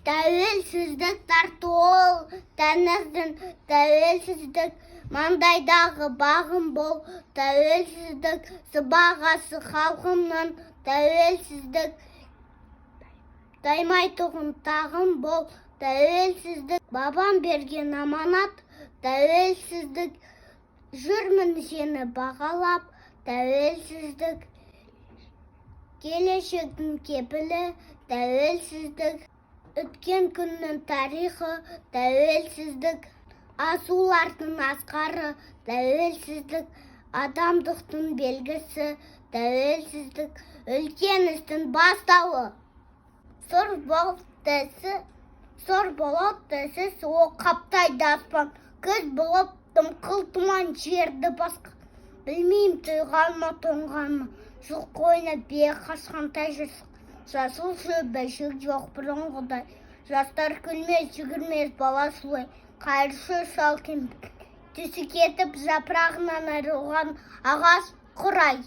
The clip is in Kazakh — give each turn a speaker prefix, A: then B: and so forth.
A: Тәуелсіздік тарту ол, тәңірдің тәуелсіздік, маңдайдағы бағым бол, тәуелсіздік, сыбағасы халқымның тәуелсіздік, таймайтұғын тағым бол, тәуелсіздік, бабам берген аманат, тәуелсіздік, жүрмін сені бағалап, тәуелсіздік, келешектің кепілі, тәуелсіздік, өткен күннің тарихы, тәуелсіздік, асулардың асқары, тәуелсіздік, адамдықтың белгісі, тәуелсіздік, үлкен істің бастауы. Сор болып тәсі, суы қаптайды аспан, күз болып дымқыл тұман жерді басқа. Білмеймін тұйған ма, тоңған ма, жылқ қойны бие қашқан тәжірсіз. Жасыл бәшік жоқ бұрынғыдай, жастар күлмес, жүгірмес бала сұлай, қайыршы шал кемпір, түсі кетіп жапырағынан айырылған ағаш құрай.